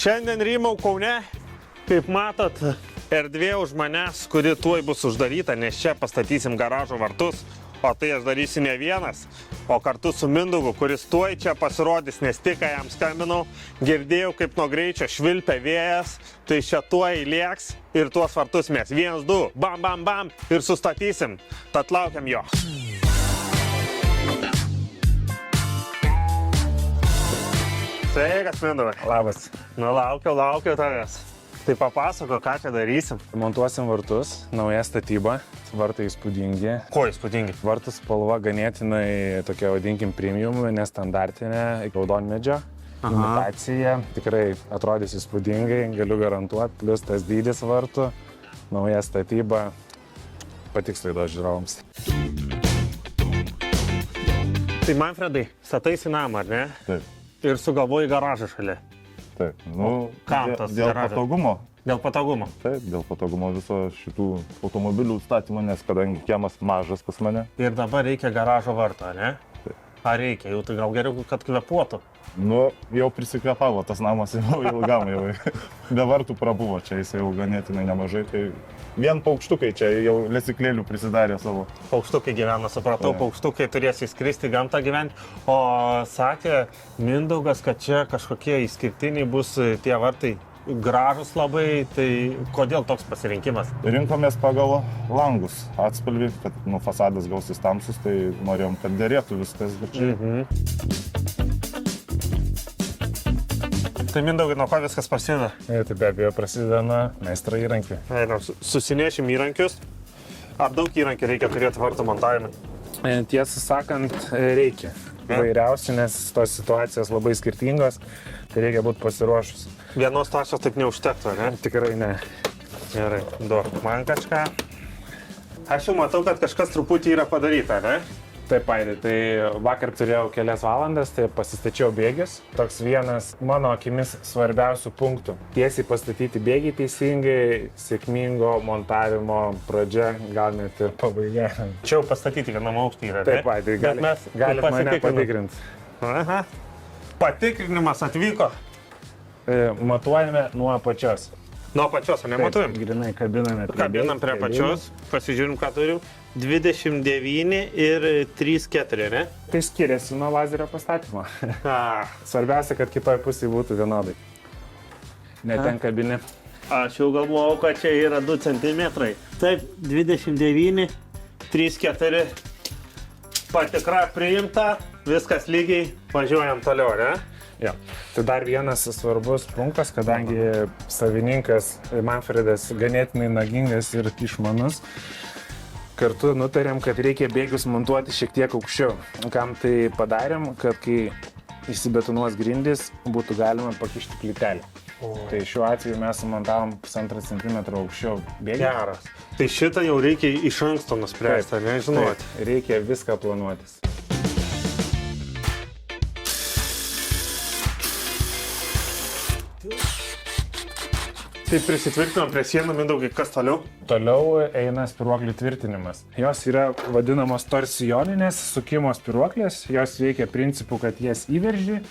Šiandien rymau Kaune, kaip matot, erdvė už manęs, kuri tuoj bus uždaryta, nes čia pastatysim garažo vartus, o tai aš darysiu ne vienas, o kartu su Mindaugu, kuris tuoj čia pasirodys, nes tik jam skambinau, girdėjau, kaip nuo greičio švilpia vėjas, tai čia tuoj lėks ir tuos vartus mes 1, 2, bam, bam, bam ir sustatysim, tad laukiam jo. Sveikas, Mindaugai. Labas. Nu, laukiau tavęs. Tai papasako, ką čia darysim. Montuosim vartus, nauja statyba, vartai įspūdingi. Ko įspūdingi? Vartų spalva ganėtinai tokia, vadinkim, premium, nestandartinė, raudonmedžio. Imitacija, tikrai atrodys įspūdingai, galiu garantuoti, plus tas dydis vartų, nauja statyba, patiks laidos žiūrovams. Tai Manfredai, stataisi namą, ar ne? Taip. Ir sugalvoji garažą šalia. Taip. Nu, kam tas dėl garažas? patogumo. Dėl patogumo. Taip, dėl patogumo viso šitų automobilių statymo, nes kadangi kiemas mažas pas mane. Ir dabar reikia garažo varto, ne? Taip. Ar reikia? Jau tai gal geriau, kad kvėpuotų. Nu, jau prisikvėpavo tas namas jau ilgam, jau be vartų prabuvo čia, jis jau ganėtinai nemažai, tai vien paukštukai čia jau lesyklėlių prisidarė savo. Paukštukai gyvena, supratau, paukštukai turės įskristi gamtą gyventi, o sakė Mindaugas, kad čia kažkokie išskirtiniai bus tie vartai gražus labai, tai kodėl toks pasirinkimas? Rinkomės pagal langus atspalvį, kad fasadas gausis tamsus, tai norėjom, kad derėtų viskas virčiai. Tai Mindaugai, nuo ko viskas prasideda? Tai be abejo prasideda nuo meistro įrankių. Susinešim įrankius. Ar daug įrankių reikia turėti vartų montavimui? Tiesą sakant, reikia. Vairiausių, nes tos situacijos labai skirtingos, tai reikia būti pasiruošus. Vienos tačios taip neužtektų, ne? Tikrai ne. Gerai, duok man kažką. Aš jau matau, kad kažkas truputį yra padaryta, ne? Taip, Aidai, tai vakar turėjau kelias valandas, tai pasistačiau bėgius. Toks vienas mano akimis svarbiausių punktų. Tiesiai pastatyti bėgiai teisingai, sėkmingo montavimo pradžia, gal net ir pabaiga. Čia jau pastatyti vienam aukštį yra, ne? Taip, Aidai, galit mane patikrinti. Aha. Patikrinimas atvyko. Matuojame nuo apačios. Nuo apačios, o nematuojam? Grinai kabiname. Kabinam prie apačios, pasižiūrim, ką turim. 29 ir 3,4, ne? Tai skiriasi nuo lazerio pastatymo. Svarbiausia, kad kitoj pusėje būtų vienodai. Neten kabini. Aš jau galvojau, kad čia yra 2 cm. Taip, 29, 3,4. Patikra priimta, viskas lygiai, važiuojam toliau, ne? Jo. Tai dar vienas svarbus punktas, kadangi savininkas Manfredas ganėtinai nagingas ir išmanus, kartu nutarėm, kad reikia bėgius montuoti šiek tiek aukščiau. Kam tai padarėm, kad kai įsibetonuos grindys, būtų galima pakišti plytelę. Tai šiuo atveju mes sumontavom 1,5 cm aukščiau bėgį. Geras. Tai šitą jau reikia iš anksto nuspręsti, nežinoti. Taip, reikia viską planuotis. Tai prisitvirtinom prie sienų, Mindaugai, kas toliau? Toliau eina spyruoklių tvirtinimas. Jos yra vadinamos torsioninės sukimo spyruoklės, jos veikia principu, kad jas įverži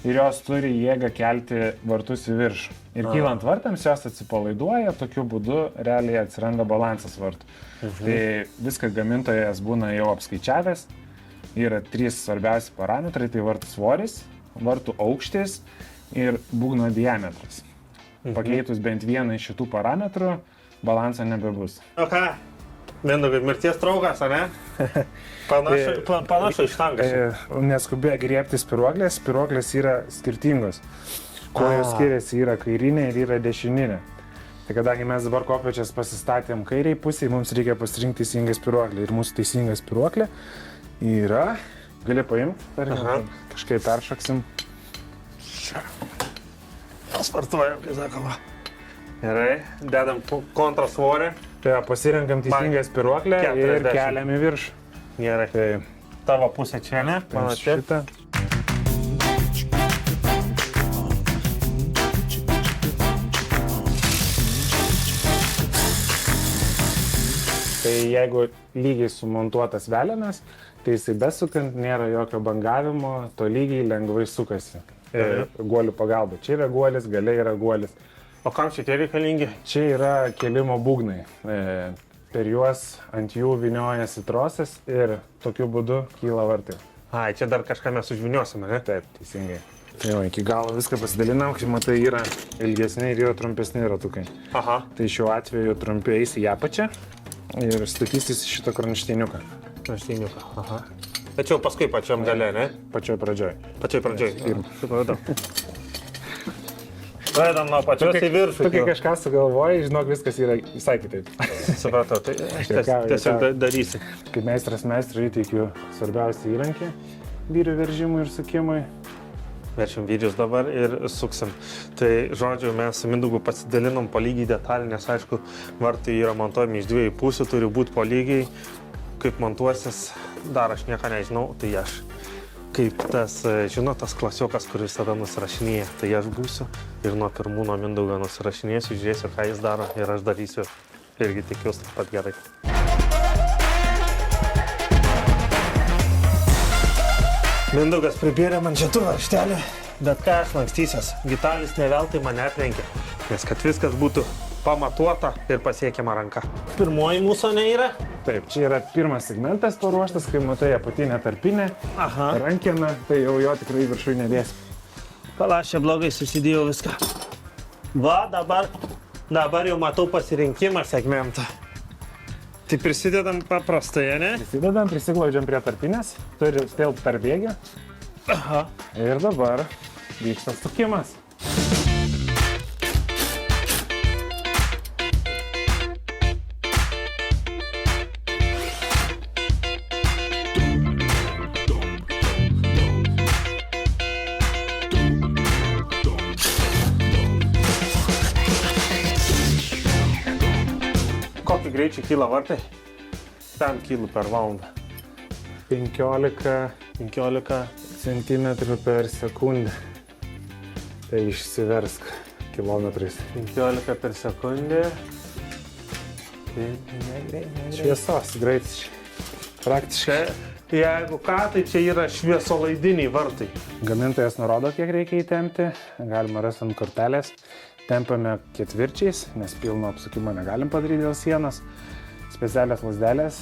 ir jos turi jėgą kelti vartus į viršų. Ir kylant vartams jos atsipalaiduoja, tokiu būdu realiai atsiranda balansas vartų. Tai viską gamintojas būna jau apskaičiavęs. Yra 3 svarbiausi parametrai, tai vartų svoris, vartų aukštis ir būgno diametras. Pakeitus bent vieną iš šitų parametrų, balanso nebebus. O ką? Mindaugai, mirties traukas, ar ne? Panašu iš tangas. Neskubėjo griebti spyruoklės, spyruoklės yra skirtingos. Kuo jos skiriasi, yra kairinė ir yra dešininė. Tai kadangi mes dabar kopėčias pasistatėm kairiai pusiai, mums reikia pasirinkti teisingą spyruoklę. Ir mūsų teisinga spyruoklė yra... Gali paimti, kažkaip peršoksim. Spartuojam, kai sakoma. Gerai, dedam kontrasvorį. Tai pasirenkam teisingą spyruoklę ir keliam į viršų. Gerai. Tai tavo pusė čia, ne? Mano čia. šitą. Tai jeigu lygiai sumontuotas velenas, tai jisai besukant nėra jokio bangavimo, to lygiai lengvai sukasi. guolių pagalba. Čia yra guolis, galiai yra guolis. O kam šitie reikalingi? Čia yra kelimo būgnai. Per juos ant jų vyniojasi trosas ir tokiu būdu kyla vartai. Ai, čia dar kažką mes užviniosime, ne? Taip, teisingai. Jau iki galo viską pasidalinam, kai matai, yra ilgesni ir yra trumpesni ratukai. Aha. Tai šiuo atveju trumpi eis į apačią ir statysis į šitą kranštiniuką. Kranštiniuką, aha. Tačiau paskui pačiam gale, ne? Pačioj pradžioj. Pačioj pradžioj. Supratau. Pradedam nuo pačios į viršų. Tu kai kažką sugalvoji, žinok, viskas yra visai kitaip. Supratau, tai tiesiog darysi. Kaip meistras meistrui įteikiu svarbiausią įrankį vyrių veržimui ir sukimui. Verčiam vyrius dabar ir suksim. Tai žodžiu, mes su Mindaugu pasidalinom po lygiai detalį, nes aišku, vartai yra montuojami iš dviejų pusių, turi būti po lygiai. Kaip montuosis, dar aš nieko nežinau, tai aš kaip tas, žinot, tas klasiokas, kuris tada nusirašinėja, tai aš būsiu ir nuo pirmų nuo Mindaugo nusirašinėsiu, žiūrėsiu, ką jis daro ir aš darysiu irgi tikiuosi taip pat gerai. Mindaugas pribėrė man čia varžtelį, bet ką aš lankstysiuos, Vitalis ne veltui mane aplenkė, nes kad viskas būtų pamatuota ir pasiekiama ranka. Pirmoji mūsų yra? Taip, čia yra pirmas segmentas paruoštas, kai matai apatinę tarpinę, rankeną, tai jau jo tikrai viršui nedėsi. Palaš, čia blogai susidėjau viską. Va, dabar jau matau pasirinkimą segmentą. Tai prisidedam paprastai, ne? Prisidedam, prisiglaudžiam prie tarpinės, turi stilpti tarp bėgių. Aha. Ir dabar vyksta sukimas. Kokį greičiai kyla vartai? Ten kylu per valandą. 15 cm per sekundę. Tai išsiversk kilometrais. 15 per sekundę. Šviesos greitis. Praktiškai. Jeigu ką, tai čia yra šviesolaidiniai vartai. Gamintojas nurodo, kiek reikia įtempti. Galima rasti ant kortelės. Tempiame ketvirčiais, nes pilno apsukimo negalim padaryti dėl sienos. Specialios lazdelės,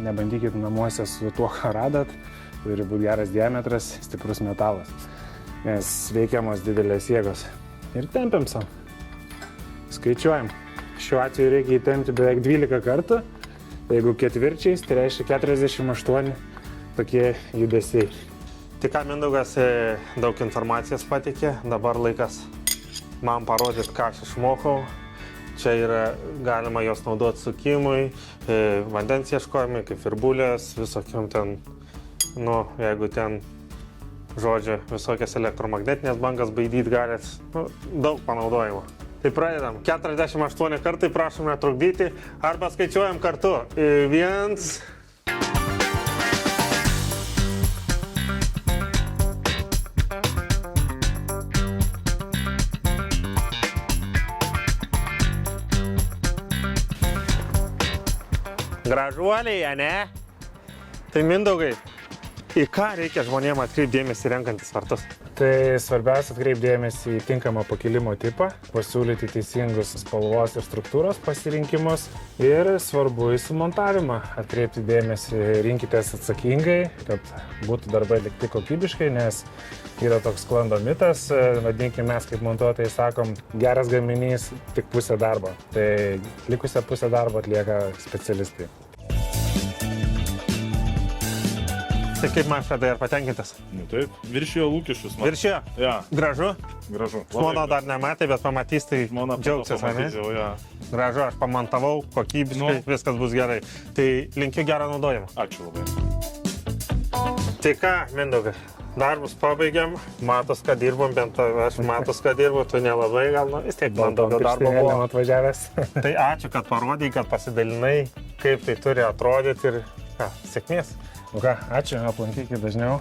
nebandykit namuose su tuo, ką radat. Turi būti geras diametras, stiprus metalas, nes veikiamos didelės jėgos. Ir tempiam savo. Skaičiuojam. Šiuo atveju reikia įtempti beveik 12 kartų. Jeigu ketvirčiais, tai reiškia 48 tokie judesiai. Tik ką Mindaugas daug informacijos pateikė, dabar laikas man parodyti, ką aš išmokau. Čia yra galima jos naudoti sukimui, vandens ieškojimui, kaip virbulės, visokiam ten, jeigu ten, žodžiu, visokias elektromagnetinės bangas baidyti galit, daug panaudojimo. Tai pradedam. 48 kartai, prašom netrukdyti, arba skaičiuojam kartu. 1. Gražuoliai, ne? Tai Mindaugai, į ką reikia žmonėms atkreipdėmėsi renkantis vartus? Tai svarbiausia atkreipdėmėsi į tinkamą pakilimo tipą, pasiūlyti teisingus spalvos ir struktūros pasirinkimus ir svarbu į sumontavimą. Atkreipti dėmesį, rinkitės atsakingai, kad būtų darbai atlikti kokybiškai, nes yra toks sklando mitas, vadinkime mes kaip montuotojai sakom, geras gaminys tik pusė darbo. Tai likusią pusę darbo atlieka specialistai. Tai kaip Mašvedai, ar patenkintas? Taip, viršijo lūkesčius. Viršijo? Ja. Gražu? Gražu. Žmona dar nematė, bet pamatys, tai džiaugsis, ne? Ja. Gražu, aš pamontavau, kokybiškai, viskas bus gerai. Tai linkiu gerą naudojimą. Ačiū labai. Tai ką, Mindaugai, darbus pabaigiam, matos, kad dirbom, bent aš matos, kad dirbu, tu nelabai gal, vis tiek man daugiau darbo buvo. Atvažiavęs. Tai ačiū, kad parodai, kad pasidalinai, kaip tai turi atrodyti ir sėkmės. Nu ką, ačiū, aplankykit dažniau.